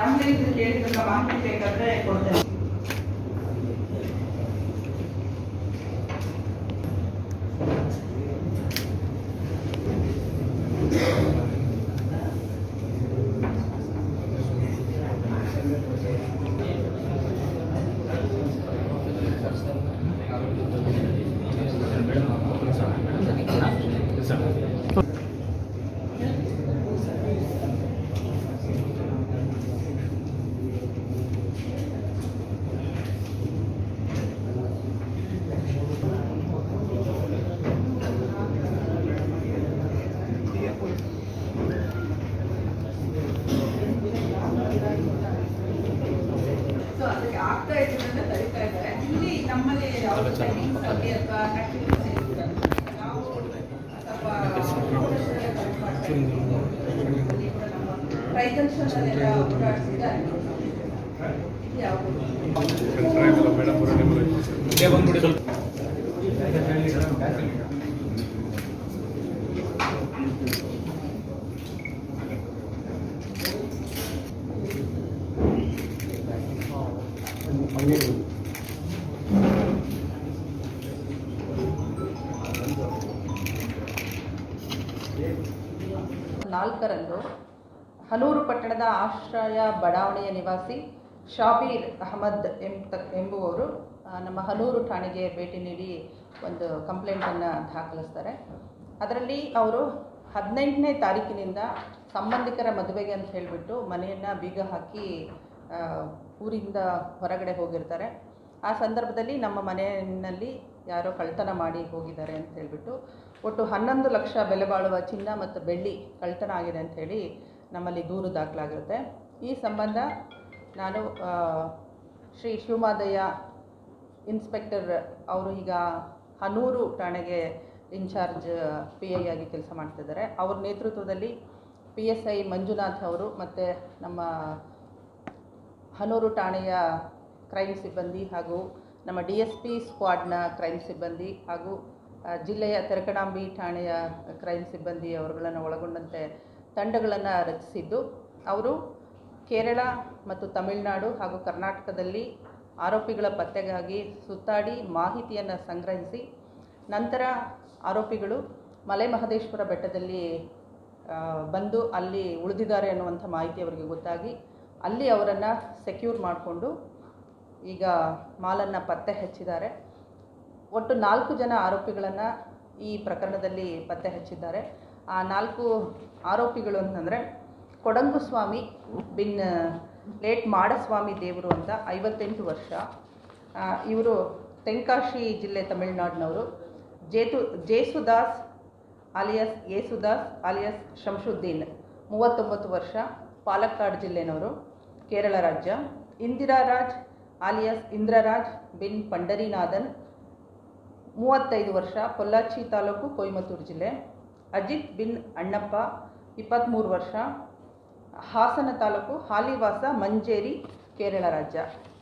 Ambulance ಕೇಳಿದ್ರೆ ಮಾಹಿತಿ ಬೇಕಾದ್ರೆ ಕೊಡ್ತೇನೆ. ಅದಕ್ಕೆ ಆಗ್ತಾ ಇರೋದನ್ನ ತರಿತಾ ಇದ್ದಾರೆ. ಇಲ್ಲಿ ನಮ್ಮಲ್ಲಿ ಯಾವುದೇ ಟೈಮಿಂಗ್ಸ್ ಆಗಲಿ ಅಥವಾ ಆಕ್ಟಿವಿಟೀಸ್ ಇರುತ್ತೆ, ನಾವು ಸ್ವಲ್ಪ ಟ್ರೈಕಲ್ಚರಲ್ಲೆಲ್ಲ ಓಡಾಡಿಸಿದ್ದಾರೆ. ನಾಲ್ಕರಂದು ಹನೂರು ಪಟ್ಟಣದ ಆಶ್ರಯ ಬಡಾವಣೆಯ ನಿವಾಸಿ ಶಾಬೀರ್ ಅಹಮದ್ ಎಂಬುವರು ನಮ್ಮ ಹನೂರು ಠಾಣೆಗೆ ಭೇಟಿ ನೀಡಿ ಒಂದು ಕಂಪ್ಲೇಂಟನ್ನು ದಾಖಲಿಸ್ತಾರೆ. ಅದರಲ್ಲಿ ಅವರು 18ನೇ ತಾರೀಕಿನಿಂದ ಸಂಬಂಧಿಕರ ಮದುವೆಗೆ ಅಂತ ಹೇಳಿಬಿಟ್ಟು ಮನೆಯನ್ನು ಬೀಗ ಹಾಕಿ ಊರಿಂದ ಹೊರಗಡೆ ಹೋಗಿರ್ತಾರೆ. ಆ ಸಂದರ್ಭದಲ್ಲಿ ನಮ್ಮ ಮನೆಯಲ್ಲಿ ಯಾರೋ ಕಳ್ತನ ಮಾಡಿ ಹೋಗಿದ್ದಾರೆ ಅಂತ ಹೇಳಿಬಿಟ್ಟು ಒಟ್ಟು 11 ಲಕ್ಷ ಬೆಲೆ ಬಾಳುವ ಚಿನ್ನ ಮತ್ತು ಬೆಳ್ಳಿ ಕಳ್ತನ ಆಗಿದೆ ಅಂಥೇಳಿ ನಮ್ಮಲ್ಲಿ ದೂರು ದಾಖಲಾಗಿರುತ್ತೆ. ಈ ಸಂಬಂಧ ನಾನು ಶ್ರೀ ಶಿವಮಾದಯ್ಯ ಇನ್ಸ್ಪೆಕ್ಟರ್ ಅವರು ಈಗ ಹನೂರು ಠಾಣೆಗೆ ಇನ್ಚಾರ್ಜ್ PI ಆಗಿ ಕೆಲಸ ಮಾಡ್ತಿದ್ದಾರೆ. ಅವ್ರ ನೇತೃತ್ವದಲ್ಲಿ PSI ಮಂಜುನಾಥ್ ಅವರು ಮತ್ತು ನಮ್ಮ ಹನೂರು ಠಾಣೆಯ ಕ್ರೈಮ್ ಸಿಬ್ಬಂದಿ ಹಾಗೂ ನಮ್ಮ DSP ಸ್ಕ್ವಾಡ್ನ ಕ್ರೈಮ್ ಸಿಬ್ಬಂದಿ ಹಾಗೂ ಜಿಲ್ಲೆಯ ತೆರಕಣಾಂಬಿ ಠಾಣೆಯ ಕ್ರೈಮ್ ಸಿಬ್ಬಂದಿ ಅವರುಗಳನ್ನು ಒಳಗೊಂಡಂತೆ ತಂಡಗಳನ್ನು ರಚಿಸಿದ್ದು, ಅವರು ಕೇರಳ ಮತ್ತು ತಮಿಳುನಾಡು ಹಾಗೂ ಕರ್ನಾಟಕದಲ್ಲಿ ಆರೋಪಿಗಳ ಪತ್ತೆಗಾಗಿ ಸುತ್ತಾಡಿ ಮಾಹಿತಿಯನ್ನು ಸಂಗ್ರಹಿಸಿ ನಂತರ ಆರೋಪಿಗಳು ಮಲೆ ಮಹದೇಶ್ವರ ಬೆಟ್ಟದಲ್ಲಿ ಬಂದು ಅಲ್ಲಿ ಉಳಿದಿದ್ದಾರೆ ಅನ್ನುವಂಥ ಮಾಹಿತಿ ಅವರಿಗೆ ಗೊತ್ತಾಗಿ ಅಲ್ಲಿ ಅವರನ್ನು ಸೆಕ್ಯೂರ್ ಮಾಡಿಕೊಂಡು ಈಗ ಮಾಲನ್ನು ಪತ್ತೆ ಹಚ್ಚಿದ್ದಾರೆ. ಒಟ್ಟು 4 ಜನ ಆರೋಪಿಗಳನ್ನು ಈ ಪ್ರಕರಣದಲ್ಲಿ ಪತ್ತೆ ಹಚ್ಚಿದ್ದಾರೆ. ಆ 4 ಆರೋಪಿಗಳು ಅಂತಂದರೆ ಕೊಡಂಗುಸ್ವಾಮಿ ಬಿನ್ ಲೇಟ್ ಮಾಡಸ್ವಾಮಿ ದೇವರು ಅಂತ 58 ವರ್ಷ, ಇವರು ತೆಂಕಾಶಿ ಜಿಲ್ಲೆ ತಮಿಳುನಾಡಿನವರು. ಜೇಸುದಾಸ್ ಆಲಿಯಸ್ ಯೇಸುದಾಸ್ ಆಲಿಯಸ್ ಶಂಶುದ್ದೀನ್ 39 ವರ್ಷ, ಪಾಲಕ್ಕಾಡ್ ಜಿಲ್ಲೆನವರು, ಕೇರಳ ರಾಜ್ಯ. ಇಂದಿರಾರಾಜ್ ಆಲಿಯಸ್ ಇಂದ್ರರಾಜ್ ಬಿನ್ ಪಂಡರಿನಾಥನ್ 35 ವರ್ಷ, ಪೊಲ್ಲಾಚಿ ತಾಲೂಕು, ಕೊಯಮತ್ತೂರು ಜಿಲ್ಲೆ. ಅಜಿತ್ ಬಿನ್ ಅಣ್ಣಪ್ಪ 23 ವರ್ಷ, ಹಾಸನ ತಾಲೂಕು, ಹಾಲಿವಾಸ, ಮಂಜೇರಿ, ಕೇರಳ ರಾಜ್ಯ.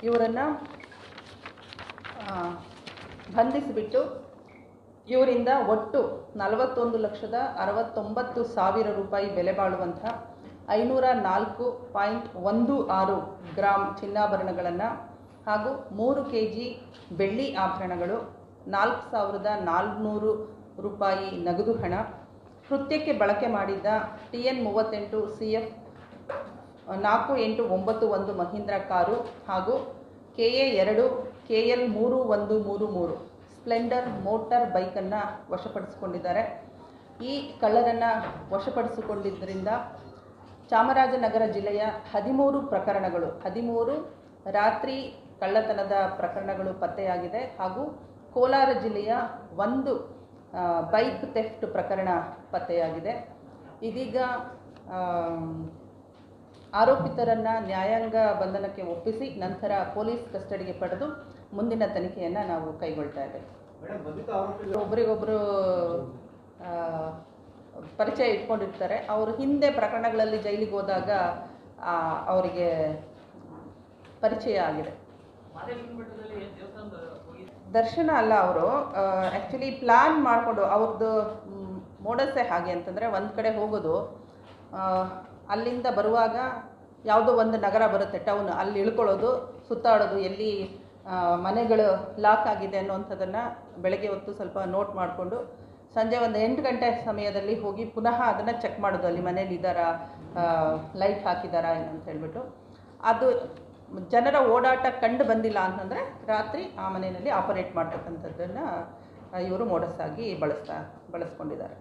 ಇವರನ್ನು ಬಂಧಿಸಿಬಿಟ್ಟು ಇವರಿಂದ ಒಟ್ಟು 41,69,000 ರೂಪಾಯಿ ಬೆಲೆ ಬಾಳುವಂಥ 504.16 ಗ್ರಾಂ ಚಿನ್ನಾಭರಣಗಳನ್ನು ಹಾಗೂ 3 kg ಬೆಳ್ಳಿ ಆಭರಣಗಳು, 4,400 ರೂಪಾಯಿ ನಗದು ಹಣ, ಕೃತ್ಯಕ್ಕೆ ಬಳಕೆ ಮಾಡಿದ್ದ TN 38 CF 4891 ಮಹೀಂದ್ರ ಕಾರು ಹಾಗೂ KA 2 KL 3133 ಸ್ಪ್ಲೆಂಡರ್ ಮೋಟಾರ್ ಬೈಕನ್ನು ವಶಪಡಿಸಿಕೊಂಡಿದ್ದಾರೆ. ಈ ಕಳ್ಳರನ್ನು ವಶಪಡಿಸಿಕೊಂಡಿದ್ದರಿಂದ ಚಾಮರಾಜನಗರ ಜಿಲ್ಲೆಯ 13 ಪ್ರಕರಣಗಳು, 13 ರಾತ್ರಿ ಕಳ್ಳತನದ ಪ್ರಕರಣಗಳು ಪತ್ತೆಯಾಗಿದೆ ಹಾಗೂ ಕೋಲಾರ ಜಿಲ್ಲೆಯ 1 ಬೈಕ್ ಥೆಫ್ಟ್ ಪ್ರಕರಣ ಪತ್ತೆಯಾಗಿದೆ. ಇದೀಗ ಆರೋಪಿತರನ್ನು ನ್ಯಾಯಾಂಗ ಬಂಧನಕ್ಕೆ ಒಪ್ಪಿಸಿ ನಂತರ ಪೊಲೀಸ್ ಕಸ್ಟಡಿಗೆ ಪಡೆದು ಮುಂದಿನ ತನಿಖೆಯನ್ನು ನಾವು ಕೈಗೊಳ್ತಾ ಇದ್ದೇವೆ. ಒಬ್ಬರಿಗೊಬ್ಬರು ಪರಿಚಯ ಇಟ್ಕೊಂಡಿರ್ತಾರೆ. ಅವರು ಹಿಂದೆ ಪ್ರಕರಣಗಳಲ್ಲಿ ಜೈಲಿಗೆ ಹೋದಾಗ ಅವರಿಗೆ ಪರಿಚಯ ಆಗಿದೆ. ದರ್ಶನ ಅಲ್ಲ, ಅವರು ಆ್ಯಕ್ಚುಲಿ ಪ್ಲ್ಯಾನ್ ಮಾಡಿಕೊಂಡು ಅವ್ರದ್ದು ಮೋಡಸ್ಸೇ ಹಾಗೆ ಅಂತಂದರೆ ಒಂದು ಕಡೆ ಹೋಗೋದು, ಅಲ್ಲಿಂದ ಬರುವಾಗ ಯಾವುದೋ ಒಂದು ನಗರ ಬರುತ್ತೆ, ಟೌನ್, ಅಲ್ಲಿ ಇಳ್ಕೊಳ್ಳೋದು, ಸುತ್ತಾಡೋದು, ಎಲ್ಲಿ ಮನೆಗಳು ಲಾಕ್ ಆಗಿದೆ ಅನ್ನೋವಂಥದ್ದನ್ನು ಬೆಳಗ್ಗೆ ಹೊತ್ತು ಸ್ವಲ್ಪ ನೋಟ್ ಮಾಡಿಕೊಂಡು ಸಂಜೆ ಒಂದು 8 ಗಂಟೆ ಸಮಯದಲ್ಲಿ ಹೋಗಿ ಪುನಃ ಅದನ್ನು ಚೆಕ್ ಮಾಡೋದು, ಅಲ್ಲಿ ಮನೇಲಿ ಇದ್ದಾರಾ, ಲೈಟ್ ಹಾಕಿದ್ದಾರಾ ಅಂತ ಹೇಳ್ಬಿಟ್ಟು. ಅದು ಜನರ ಓಡಾಟ ಕಂಡು ಬಂದಿಲ್ಲ ಅಂತಂದರೆ ರಾತ್ರಿ ಆ ಮನೆಯಲ್ಲಿ ಆಪರೇಟ್ ಮಾಡ್ತಕ್ಕಂಥದ್ದನ್ನು ಇವರು ಮೋಡಸ್ ಆಗಿ ಬಳಸ್ಕೊಂಡಿದ್ದಾರೆ.